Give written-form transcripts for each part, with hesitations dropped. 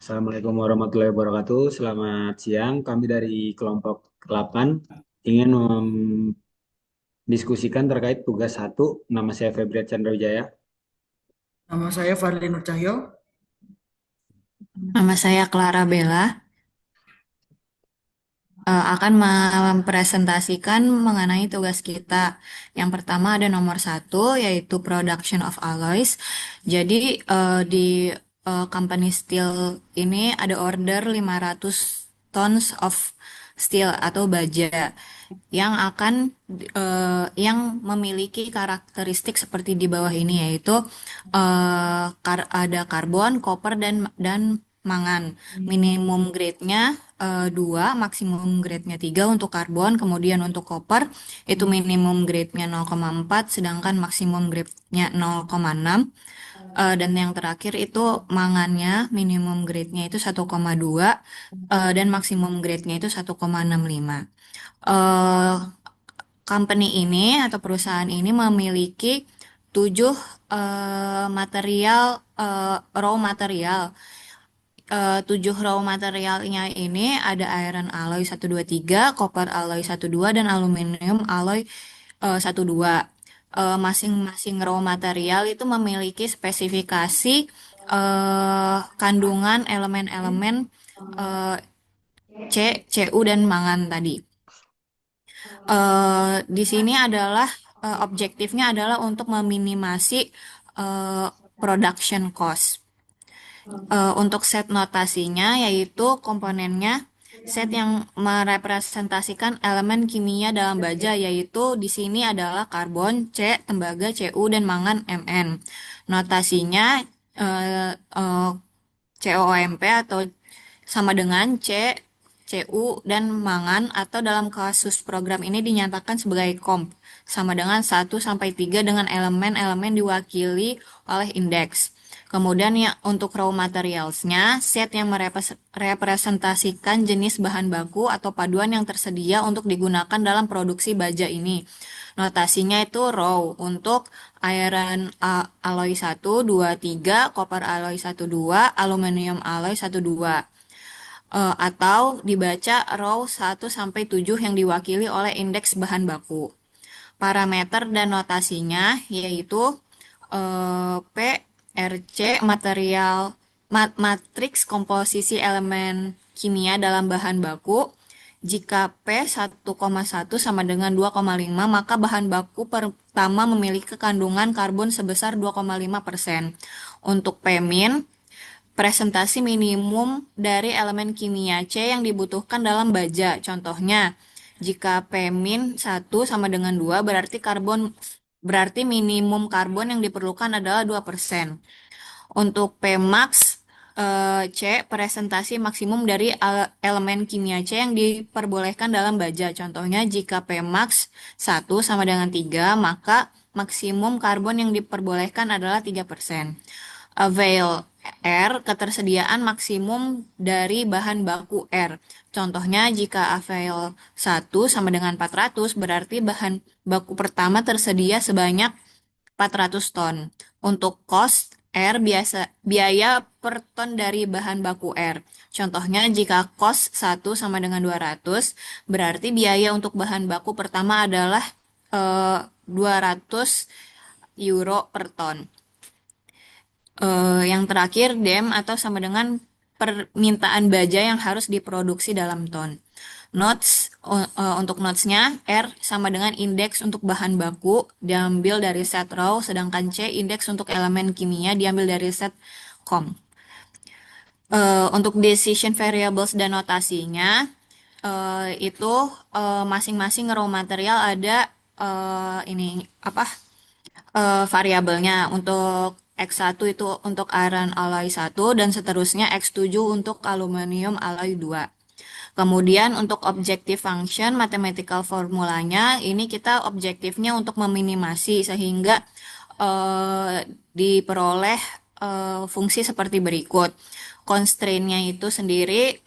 Assalamualaikum warahmatullahi wabarakatuh. Selamat siang. Kami dari kelompok 8 ingin mendiskusikan terkait tugas satu. Nama saya Febri Chandra Wijaya. Nama saya Fadli Nur Cahyo. Nama saya Clara Bella, akan mempresentasikan mengenai tugas kita. Yang pertama ada nomor satu, yaitu Production of Alloys. Jadi di company steel ini ada order 500 tons of steel atau baja yang memiliki karakteristik seperti di bawah ini, yaitu ada karbon, koper dan mangan. Minimum grade-nya 2, maksimum grade-nya 3 untuk karbon, kemudian untuk koper itu minimum grade-nya 0,4, sedangkan maksimum grade-nya 0,6. Dan yang terakhir itu mangannya minimum grade-nya itu 1,2, dan maksimum grade-nya itu 1,65. Eh, Company ini atau perusahaan ini memiliki 7 material, raw material. 7 raw materialnya ini ada iron alloy 123, copper alloy 12, dan aluminium alloy 12. Masing-masing raw material itu memiliki spesifikasi kandungan elemen-elemen eh, C, Cu, dan mangan tadi. Di sini adalah objektifnya adalah untuk meminimasi eh, production cost. Untuk set notasinya yaitu komponennya set yang merepresentasikan elemen kimia dalam baja, yaitu di sini adalah karbon C, tembaga Cu, dan mangan Mn. Notasinya eh, eh, COMP atau sama dengan C, Cu, dan mangan, atau dalam kasus program ini dinyatakan sebagai comp sama dengan 1 sampai 3 dengan elemen-elemen diwakili oleh indeks. Kemudian ya untuk raw materialsnya, set yang merepresentasikan jenis bahan baku atau paduan yang tersedia untuk digunakan dalam produksi baja ini. Notasinya itu raw untuk iron alloy 1, 2, 3, copper alloy 1, 2, aluminium alloy 1, 2. Atau dibaca raw 1 sampai 7 yang diwakili oleh indeks bahan baku. Parameter dan notasinya yaitu P, RC, matriks komposisi elemen kimia dalam bahan baku. Jika P 1,1 sama dengan 2,5, maka bahan baku pertama memiliki kandungan karbon sebesar 2,5%. Untuk P min, presentasi minimum dari elemen kimia C yang dibutuhkan dalam baja. Contohnya, jika P-1 sama dengan 2, berarti minimum karbon yang diperlukan adalah 2%. Untuk Pmax C, presentasi maksimum dari elemen kimia C yang diperbolehkan dalam baja. Contohnya, jika Pmax 1 sama dengan 3, maka maksimum karbon yang diperbolehkan adalah 3%. Avail R, ketersediaan maksimum dari bahan baku R. Contohnya, jika avail 1 sama dengan 400, berarti bahan baku pertama tersedia sebanyak 400 ton. Untuk cost R, biaya per ton dari bahan baku R. Contohnya, jika cost 1 sama dengan 200, berarti biaya untuk bahan baku pertama adalah 200 euro per ton. Yang terakhir, dem atau sama dengan permintaan baja yang harus diproduksi dalam ton. Notes, untuk notesnya, R sama dengan indeks untuk bahan baku diambil dari set raw, sedangkan C indeks untuk elemen kimia diambil dari set com. Untuk decision variables dan notasinya, itu masing-masing raw material ada ini apa variabelnya. Untuk X1 itu untuk iron alloy 1 dan seterusnya X7 untuk aluminium alloy 2. Kemudian untuk objective function mathematical formulanya ini kita objektifnya untuk meminimasi sehingga diperoleh fungsi seperti berikut. Constraint-nya itu sendiri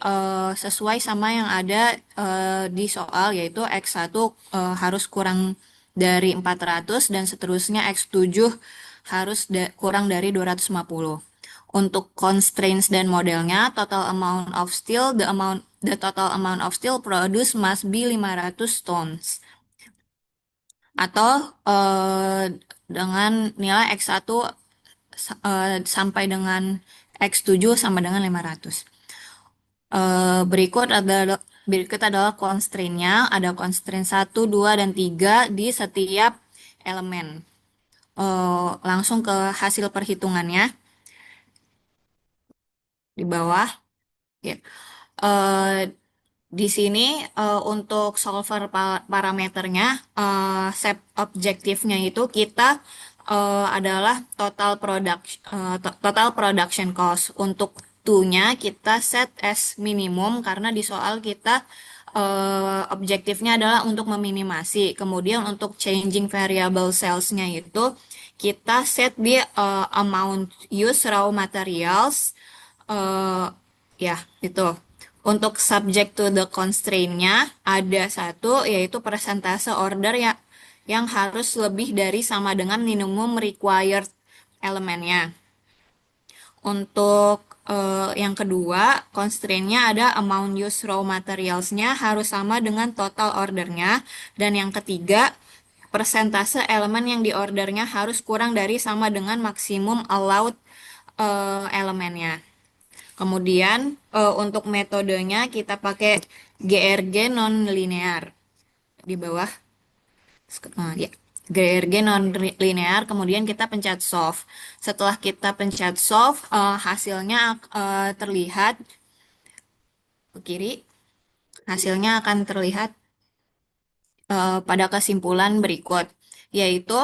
sesuai sama yang ada di soal, yaitu X1 harus kurang dari 400 dan seterusnya X7 harus kurang dari 250. Untuk constraints dan modelnya, total amount of steel, the total amount of steel produced must be 500 tons. Atau dengan nilai X1 sampai dengan X7 sama dengan 500. Berikut adalah constraint-nya. Ada constraint 1, 2, dan 3 di setiap elemen. Langsung ke hasil perhitungannya di bawah. Ya. Eh, di sini untuk solver parameternya, set objektifnya itu kita adalah total production cost. Untuk two-nya kita set as minimum karena di soal kita objektifnya adalah untuk meminimasi. Kemudian untuk changing variable sales-nya itu kita set di amount use raw materials. Ya, itu. Untuk subject to the constraint-nya ada satu, yaitu persentase order ya, yang harus lebih dari sama dengan minimum required elemennya. Untuk yang kedua, constraint-nya ada amount use raw materials-nya harus sama dengan total ordernya. Dan yang ketiga, persentase elemen yang diordernya harus kurang dari sama dengan maksimum allowed elemennya. Kemudian untuk metodenya kita pakai GRG non-linear di bawah. Ya. GRG non-linear, kemudian kita pencet solve. Setelah kita pencet solve, hasilnya terlihat ke kiri. Hasilnya akan terlihat pada kesimpulan berikut, yaitu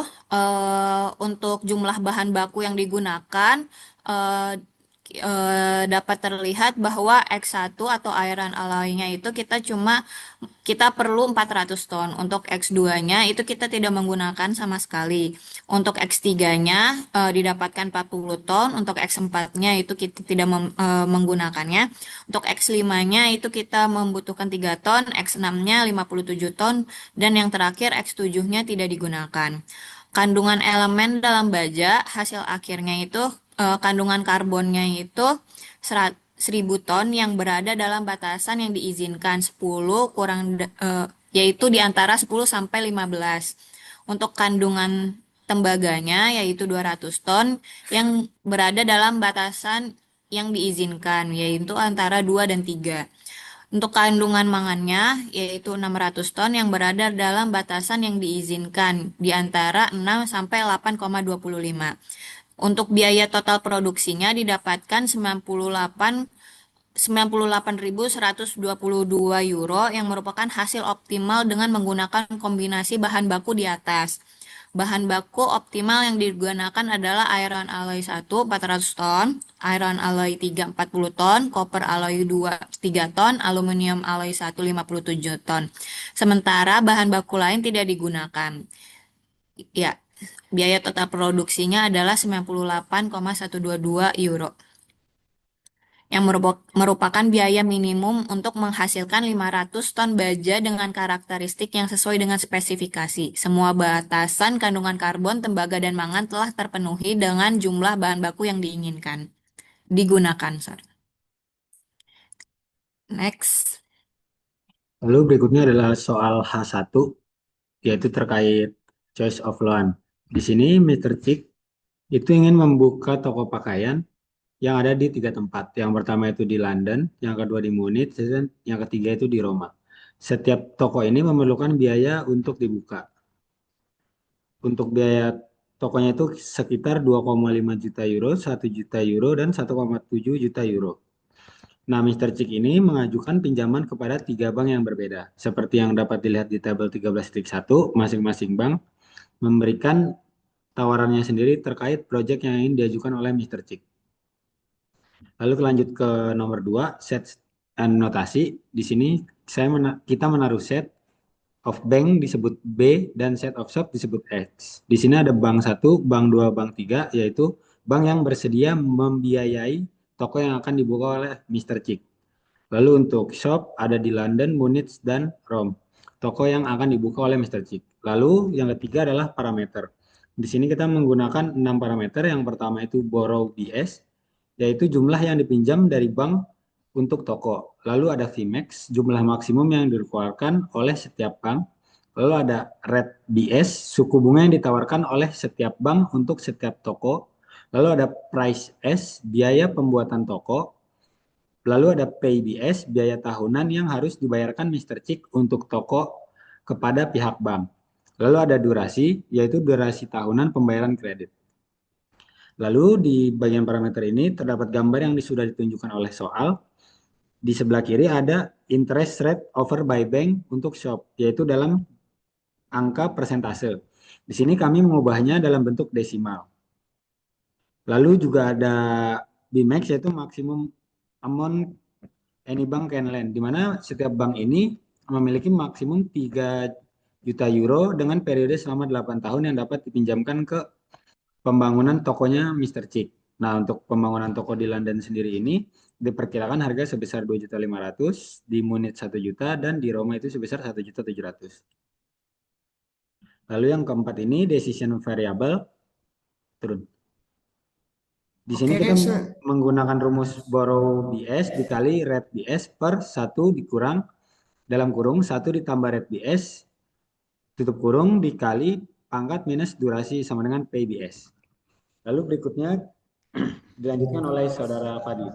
untuk jumlah bahan baku yang digunakan eh, dapat terlihat bahwa X1 atau iron alloy-nya itu kita perlu 400 ton. Untuk X2-nya itu kita tidak menggunakan sama sekali. Untuk X3-nya didapatkan 40 ton, untuk X4-nya itu kita tidak menggunakannya. Untuk X5-nya itu kita membutuhkan 3 ton, X6-nya 57 ton, dan yang terakhir X7-nya tidak digunakan. Kandungan elemen dalam baja hasil akhirnya itu kandungan karbonnya itu 1000 ton yang berada dalam batasan yang diizinkan 10 yaitu di antara 10 sampai 15. Untuk kandungan tembaganya yaitu 200 ton yang berada dalam batasan yang diizinkan yaitu antara 2 dan 3. Untuk kandungan mangannya yaitu 600 ton yang berada dalam batasan yang diizinkan di antara 6 sampai 8,25. Untuk biaya total produksinya didapatkan 98.122 euro yang merupakan hasil optimal dengan menggunakan kombinasi bahan baku di atas. Bahan baku optimal yang digunakan adalah iron alloy 1 400 ton, iron alloy 3 40 ton, copper alloy 2 3 ton, aluminium alloy 1 57 ton. Sementara bahan baku lain tidak digunakan. Ya, biaya total produksinya adalah 98,122 euro yang merupakan biaya minimum untuk menghasilkan 500 ton baja dengan karakteristik yang sesuai dengan spesifikasi. Semua batasan kandungan karbon, tembaga, dan mangan telah terpenuhi dengan jumlah bahan baku yang digunakan. Sorry. Next. Lalu berikutnya adalah soal H1, yaitu terkait choice of loan. Di sini Mr. Chick itu ingin membuka toko pakaian yang ada di 3 tempat. Yang pertama itu di London, yang kedua di Munich, dan yang ketiga itu di Roma. Setiap toko ini memerlukan biaya untuk dibuka. Untuk biaya tokonya itu sekitar 2,5 juta euro, 1 juta euro, dan 1,7 juta euro. Nah, Mr. Chick ini mengajukan pinjaman kepada 3 bank yang berbeda. Seperti yang dapat dilihat di tabel 13.1, masing-masing bank memberikan tawarannya sendiri terkait proyek yang ingin diajukan oleh Mr. Chick. Lalu lanjut ke nomor 2, set and notasi. Di sini kita menaruh set of bank disebut B dan set of shop disebut X. Di sini ada bank 1, bank 2, bank 3, yaitu bank yang bersedia membiayai toko yang akan dibuka oleh Mr. Chick. Lalu untuk shop ada di London, Munich, dan Rome. Toko yang akan dibuka oleh Mr. Chick. Lalu yang ketiga adalah parameter. Di sini kita menggunakan 6 parameter. Yang pertama itu borrow BS. yaitu jumlah yang dipinjam dari bank untuk toko. Lalu ada Vmax, jumlah maksimum yang dikeluarkan oleh setiap bank. Lalu ada rate BS, suku bunga yang ditawarkan oleh setiap bank untuk setiap toko. Lalu ada price S, biaya pembuatan toko. Lalu ada PBS, biaya tahunan yang harus dibayarkan Mr. Chick untuk toko kepada pihak bank. Lalu ada durasi, yaitu durasi tahunan pembayaran kredit. Lalu di bagian parameter ini terdapat gambar yang sudah ditunjukkan oleh soal. Di sebelah kiri ada interest rate over by bank untuk shop, yaitu dalam angka persentase. Di sini kami mengubahnya dalam bentuk desimal. Lalu juga ada BMax, yaitu maksimum amount any bank can lend, di mana setiap bank ini memiliki maksimum 3 juta euro dengan periode selama 8 tahun yang dapat dipinjamkan ke pembangunan tokonya Mr. Chick. Nah, untuk pembangunan toko di London sendiri ini diperkirakan harga sebesar 2.500.000, di Munich 1 juta, dan di Roma itu sebesar 1.700.000. Lalu yang keempat ini decision variable, turun. Di sini Oke, kita menggunakan rumus borrow BS dikali rate BS per 1 dikurang dalam kurung 1 ditambah rate BS tutup kurung dikali pangkat minus durasi sama dengan PBS. Lalu berikutnya dilanjutkan oleh saudara Fadli.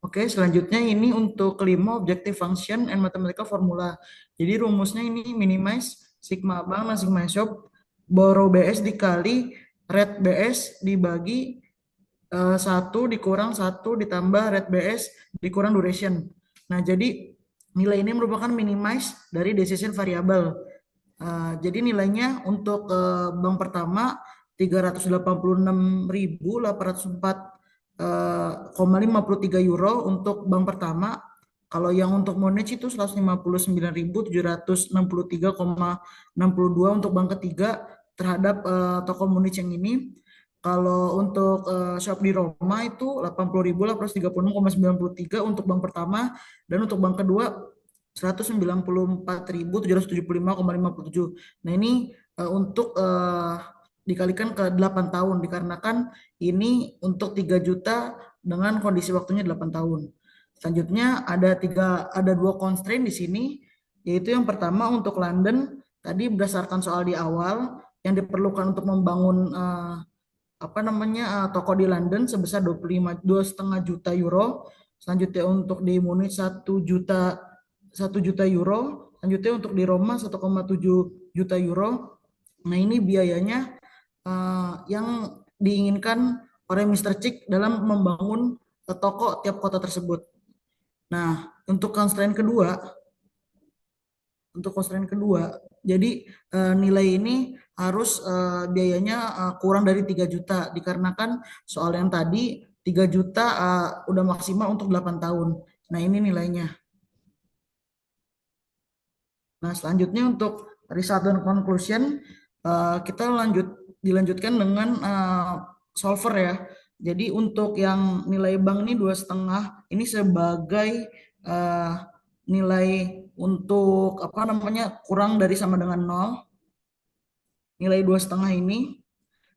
Oke, selanjutnya ini untuk kelima objective function and mathematical formula. Jadi rumusnya ini minimize sigma bank dan sigma shop borrow BS dikali rate BS dibagi 1 dikurang 1 ditambah rate BS dikurang duration. Nah, jadi nilai ini merupakan minimize dari decision variable. Jadi nilainya untuk bank pertama 386.804,53 euro untuk bank pertama. Kalau yang untuk Monex itu 159.763,62 untuk bank ketiga terhadap toko Monex yang ini. Kalau untuk shop di Roma itu 80.836,93 untuk bank pertama, dan untuk bank kedua 194.775,57. Nah, ini untuk dikalikan ke 8 tahun dikarenakan ini untuk 3 juta dengan kondisi waktunya 8 tahun. Selanjutnya ada 2 constraint di sini, yaitu yang pertama untuk London tadi berdasarkan soal di awal yang diperlukan untuk membangun toko di London sebesar 2,5 juta euro. Selanjutnya untuk di Munich 1 juta euro. Selanjutnya untuk di Roma 1,7 juta euro. Nah, ini biayanya yang diinginkan oleh Mr. Chick dalam membangun toko tiap kota tersebut. Nah, untuk constraint kedua, jadi nilai ini harus biayanya kurang dari 3 juta dikarenakan soal yang tadi 3 juta udah maksimal untuk 8 tahun. Nah, ini nilainya. Nah, selanjutnya untuk result dan conclusion kita dilanjutkan dengan solver ya. Jadi untuk yang nilai bank ini 2,5 ini sebagai nilai untuk kurang dari sama dengan 0, nilai 2,5 ini.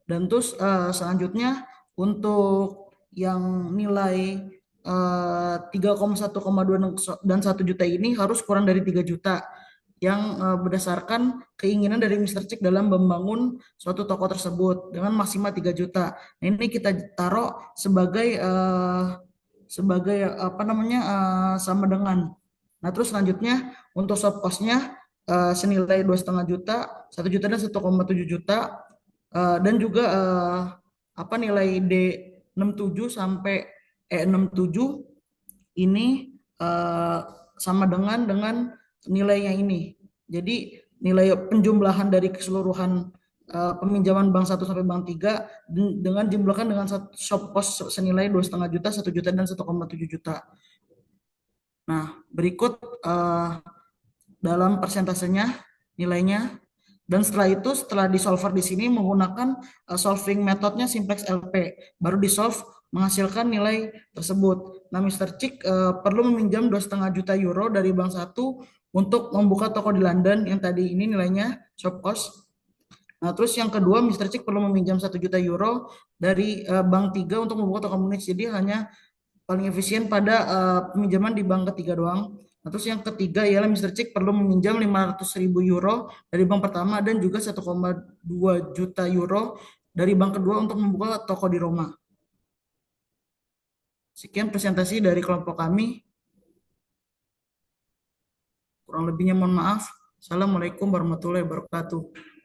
Dan terus selanjutnya untuk yang nilai 3,1,2 dan 1 juta ini harus kurang dari 3 juta yang berdasarkan keinginan dari Mr. Chick dalam membangun suatu toko tersebut dengan maksimal 3 juta. Nah, ini kita taruh sebagai sama dengan. Nah, terus selanjutnya untuk shop cost-nya senilai 2,5 juta, 1 juta dan 1,7 juta, dan juga nilai D67 sampai E67 ini sama dengan nilainya ini. Jadi nilai penjumlahan dari keseluruhan peminjaman bank 1 sampai bank 3 dengan jumlahkan dengan shop cost senilai 2,5 juta, 1 juta dan 1,7 juta. Nah, berikut dalam persentasenya nilainya. Dan setelah disolver di sini menggunakan solving metodenya simplex LP, baru disolve menghasilkan nilai tersebut. Nah, Mr. Chick perlu meminjam 2,5 juta euro dari bank 1 untuk membuka toko di London yang tadi ini nilainya shop cost. Nah, terus yang kedua, Mr. Cik perlu meminjam 1 juta euro dari bank 3 untuk membuka toko Monex. Jadi hanya paling efisien pada peminjaman di bank ketiga doang. Nah, terus yang ketiga ialah Mr. Cik perlu meminjam 500.000 euro dari bank pertama dan juga 1,2 juta euro dari bank kedua untuk membuka toko di Roma. Sekian presentasi dari kelompok kami. Kurang lebihnya mohon maaf. Assalamualaikum warahmatullahi wabarakatuh.